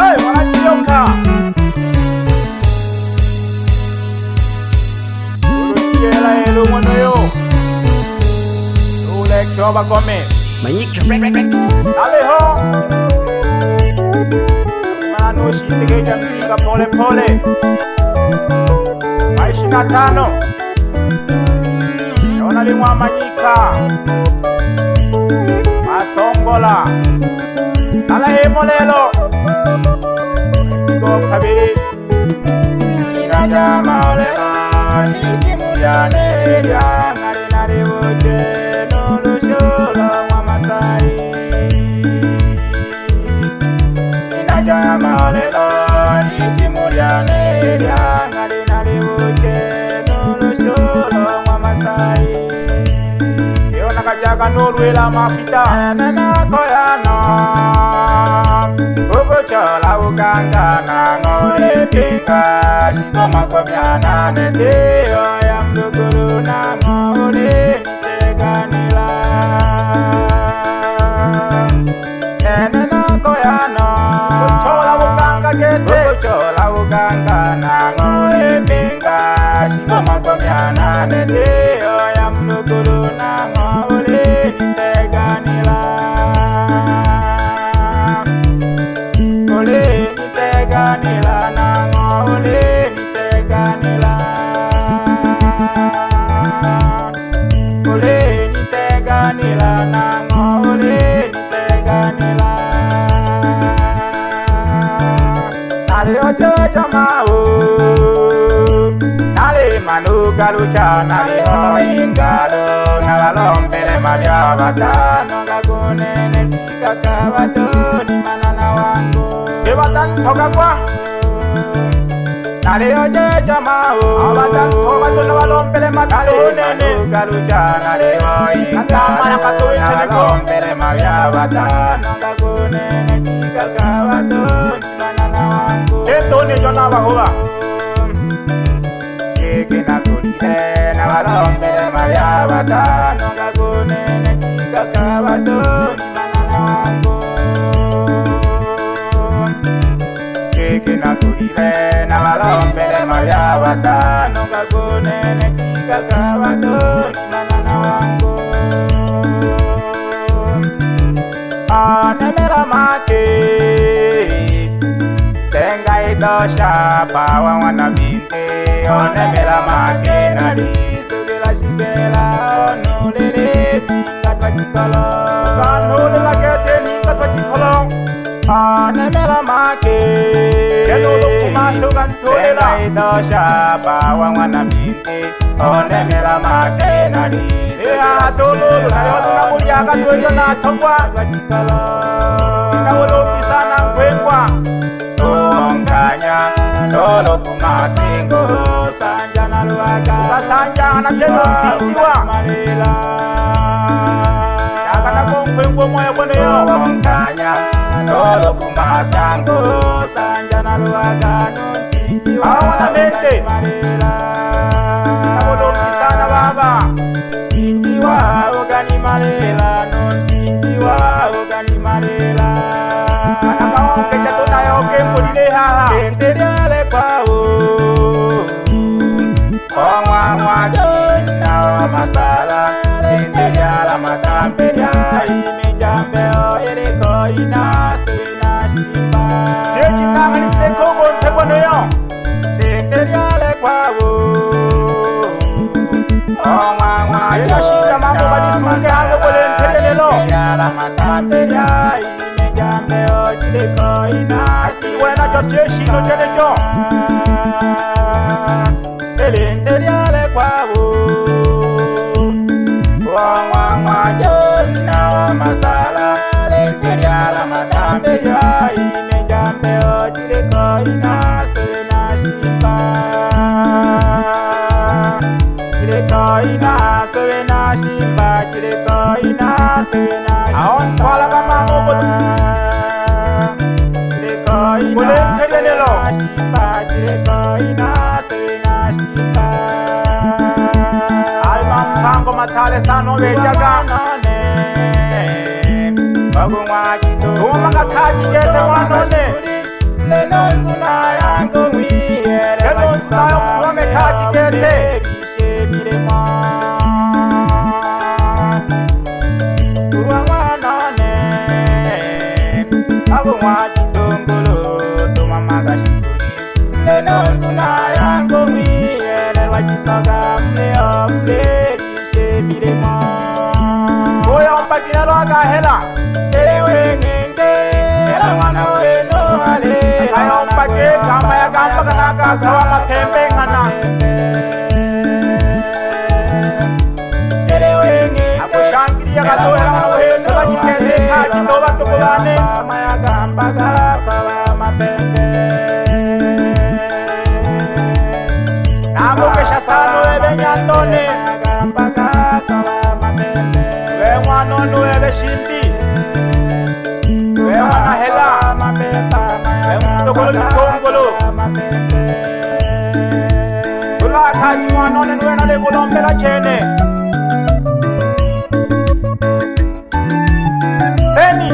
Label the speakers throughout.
Speaker 1: Hey, wanachioka. Urukiela elu mwana yo. Ule choba kome.
Speaker 2: Manyika Rex.
Speaker 1: Aleho. Manu shindike jamika pole pole. 25. Yona limwa Manyika. Masongola. Alahe lelo. Go kabiri. Inaja maolelo. Nikimuriane ya nari nari wote. Nolo sholo wa Masai. Inaja maolelo. Nikimuriane ya nari nari wote. Nolo sholo wa Masai. Yona kajaga nolwela mafita. Nana koyano. Chola uganga na ngole pinga shikoma kobyana nende oya mduguru na ngole niteganila nene na koyano chola uganga gete chola uganga na ngole pinga shikoma kobyana nende oya mduguru na ngole niteganila Niteganila na ngole niteganila Ole niteganila na ngole niteganila Nale ojojo mao Nale manu galucha nale hoingalo Nagalombele mabya batano Gagunene tika kabatoni manana wangu Ebatan toka kwa Nale oje jamao Abatan toka tono walompele matalo nene Galucha nale hoi Katamana kato icheneko Nagalompele mabya batano Gagunene tika kabatoni manana wangu Etoni jona wahuwa Keke na kulile Nagalompele mabya batano Gagunene tika kabatoni manana wangu Kina kulile na walombele mabya batano Gagunene kika kabatoni manana wangu Anemela make Tenga idosha pawa wanabinte Onemela make narisugela shigela Onulele pinga twachikolo Kanulela kete ninga twachikolo Anemela make Kenolo kumase ugantolela Idosha bawa mwana minte Onemela make narise Ea tololo Nareotu na muliaga tuyo na tongwa Wajikalo Inawolo pisana mkwengwa Tuonganya Tolo kumase ngoro Sanja na luaga Ukasanja na kendo mtingiwa Malela Yaka na mkwengwa moya bwane yo Tuonganya Tolo kumasango sanja na luagano ntikiwa Awana mente marela Nabolo pisana baba Ntikiwa ogani marela Ntikiwa ogani marela Anaka onke chatona ya oke mbolile haha Tenteriale kwao Omwa mwa jina wa masala Tenteriala matamperia Imejambeo yereko inase Yeji nangani tekongo ntekono yo Tenteriale kwao Omwa shida mambo badisunge hango kole nterelelo Tenteriala matamperia Imejambeo jireko inase Wena joteshi no jelejo Tenteriale kwao Omwa jona wa masala Tenteriala matamperia Imejambeo jireko inase na shimba Jireko inase na shimba Jireko inase na shimba Aon kwala kama mobo Jireko inase na shimba Jireko inase na shimba Alma mpango matale sano vejaga Bagumwa jito Umanga kaji gete wanone Lenonzuna yango mwiere Lenonzuna yango mwame kaji kete Rishe mirema Urwa mwanone Ago mwaji tongolo Toma maga shikuri Lenonzuna yango mwiere Wajisaga mleo mle Rishe mirema Oya mpakina lwaga hela Elewe ngenge Ela mwana weno ale Ayo mpake kama ya kamba kanaka Kawa mapembe ngana Elewe ngenge Akushankiri ya kato ela mwana weno Kajikete kaji toba tukubane Kama ya kamba kawa mapembe Nango kesha sano ebe nyandone Kamba kawa mapembe We mwanonu ebe shimbi We wana hela We mtokolo mikongolo Tula kaji mwanone nuwe na legolombela chene Seni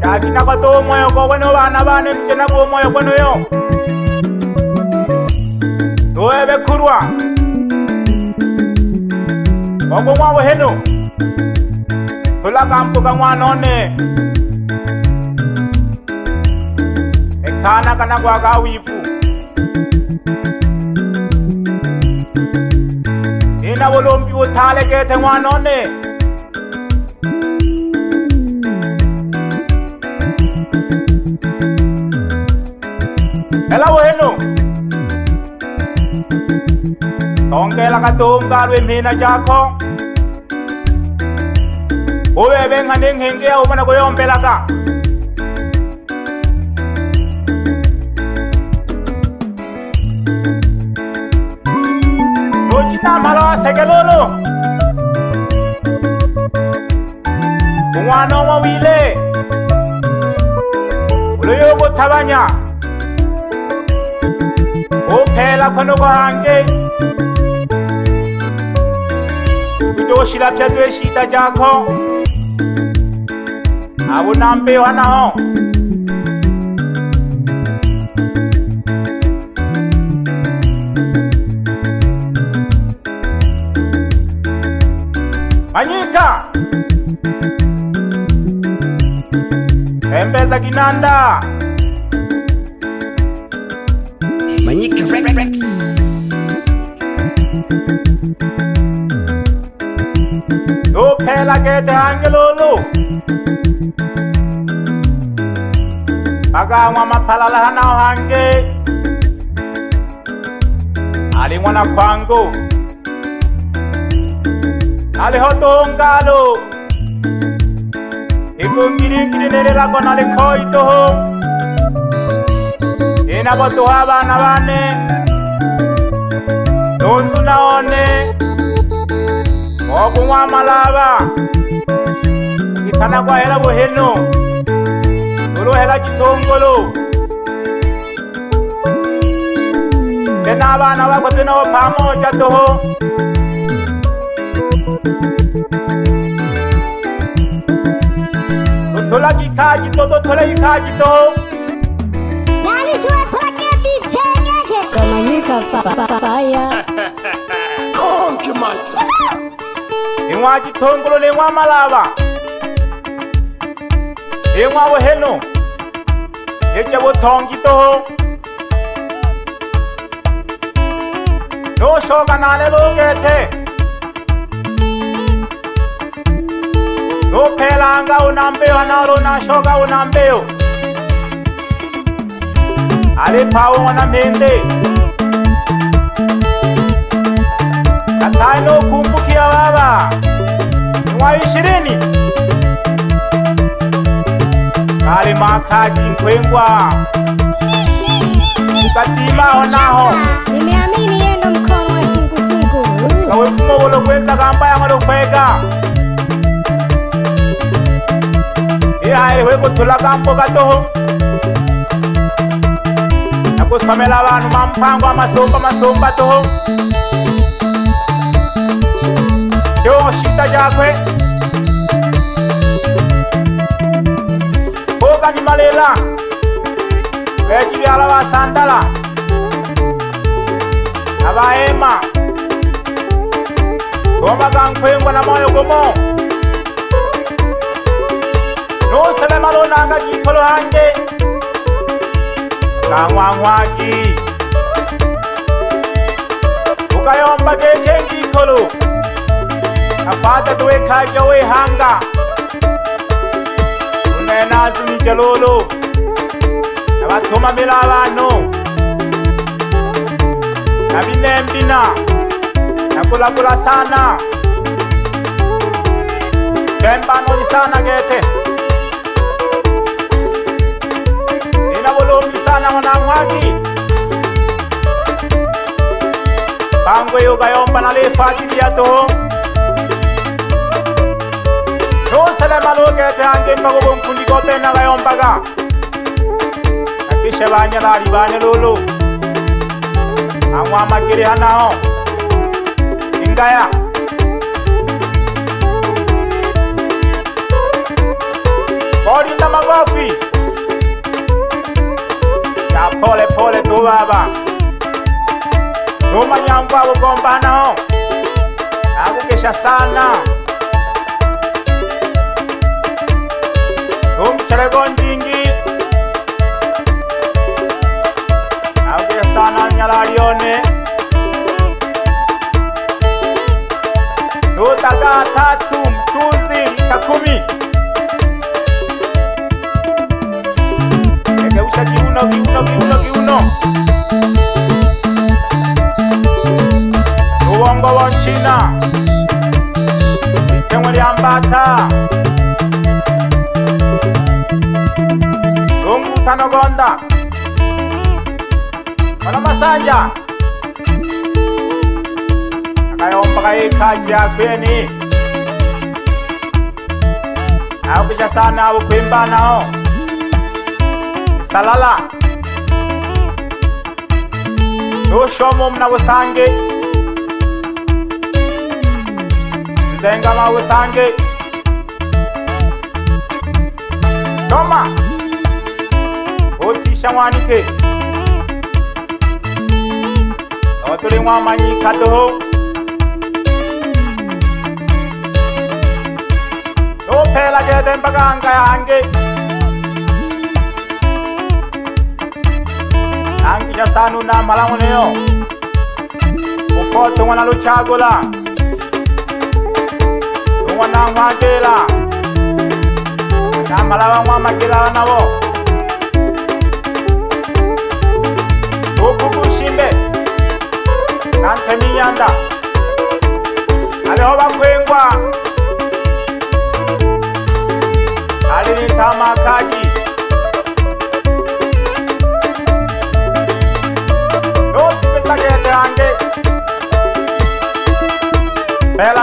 Speaker 1: Yakina kwa toho moyo kwa weno wana bane mchena kwa moyo kweno yo Tuwebe kurwa Wako mwawo heno Tula kampuka mwanone Ekana kana kwa kawifu Ina wolombi wotale kete mwanone Ela wo heno Tongela katonga lwe mina jako Uwebe ngane ngenge ya umana kuyombela ka Nojina malawa sekelolo Umwana wa wile Uloyo kutabanya Upela kwano kwa hange Kujoshila pya tuwe shita jako Abu nambe wanaho Manyika Embeza kinanda
Speaker 2: Manyika Rex
Speaker 1: Upela kete hangelolo Baga mwa mapalala hanao hange Ali mwana kwangu Ali hoto ngalo Iko ngiri nerela kona le koi toho Ina boto abana bane Nonzu naone Ogu mwa malaba Itana kwa hela boheno Ulu hela jitongolo Tena abana wako tena wapamoja toho Tola kikaji toto tola kikaji toho
Speaker 3: Nani shua tola keti tenge
Speaker 4: Manyika fire
Speaker 2: Konki master
Speaker 1: Inwa jitongolo le mwa malaba Inwa boheno Eche botongi toho No shoga nale logete No pelanga unambeo analo na shoga unambeo Ale pawo wana mende Katai no kumbukia baba Nwa 20 Ale makaji nkwengwa Ukatima onaho
Speaker 4: Nimeamini yendo mkono wa sungu
Speaker 1: Kawe fumo wolo kwenza kamba ya ngolo kwega Iya weko tula kampo katoho Nakusomela abantu mampango amasomba toho Yo shita jakwe Oga ni malela Bela Wejibyala basandala Abaema Gomba gankwengwa na moyo gomo Nusele malonanga jikolo hange Kangwangwaki Ukayomba geke jikolo Afata tuwe kaja we hanga Unenazi ni jalolo Nabatuma mila abantu Nabinembina Nakula sana Kemba noli sana gete Ninabulumbi sana mwanamwaki Pangwe ukayomba nalifakili ya toho Nusele malo gete hange mbago mkundi kope na kayombaga Nakishe banyalari bane lulu Angwa magiri hanao Ingaya Korinda magofi Ya pole pole tu baba Numa nyambu abu gomba nao Aku kesha sana Chale gondingi Aku kesha sana nyalarione Nutaga tatu mtuzi takumi Kegeusha kiuno Uwongo wonchina Itemwe liambata Lungu tanogonda Wana masanja Akayomba kaye kaji ya kweni Au kisha sana abu kuimba nao Salala Nushomu mna usange Zenga ma usange Toma Otisha mwanike Oturi mwamanyi kadoho Nupela gede mbaganga yange Angisha sanu na malamu neo Ufoto wana luchagula Wana mwagela Na malawa mwa magila nabo Upugu shimbe Nante miyanda Aleho bakwengwa Alini tama kaji Gete hange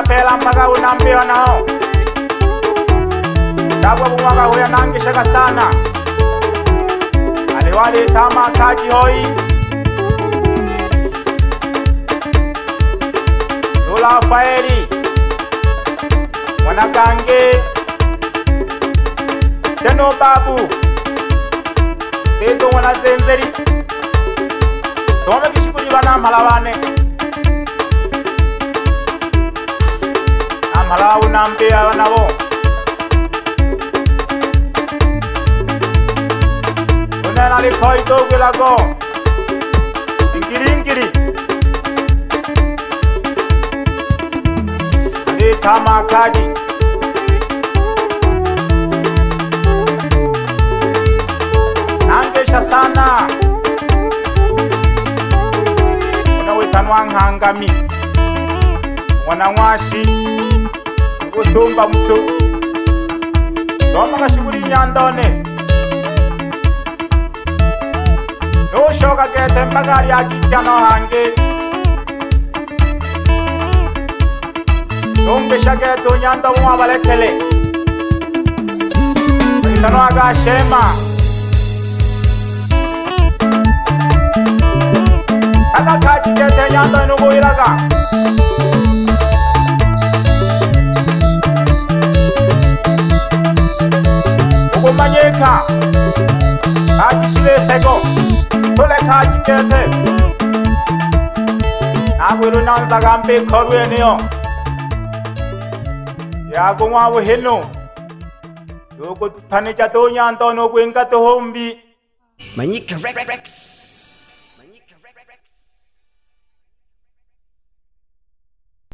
Speaker 1: Pela mbaga unambiwa nao Chagwa bumwaga huya nangishaka sana Aliwali tama kaji hoi Lula faeli Wanagange Deno babu Dedo wana zenzeri Dome kishikuri bana malabane Amalawu nampia wanabo Unena likoi dogu lago Ingiri Adi tama kaji Nangesha sana Tanwangangami Wanamwashi Usumba mtu Doma kashuguri nyandone Nushoka gete mpagari ya kichano hange Nungisha gete unyando mwabalekele Tanwaga shema Aka kaji gete nyando nugu ilaga Ugu manyeka sego Tole kaji kete Nagwiru nanza gambe korwe niyo Yago mwawo hino Yoko tupane chato nyanto no kwenka to hombi
Speaker 2: Manyika Rex.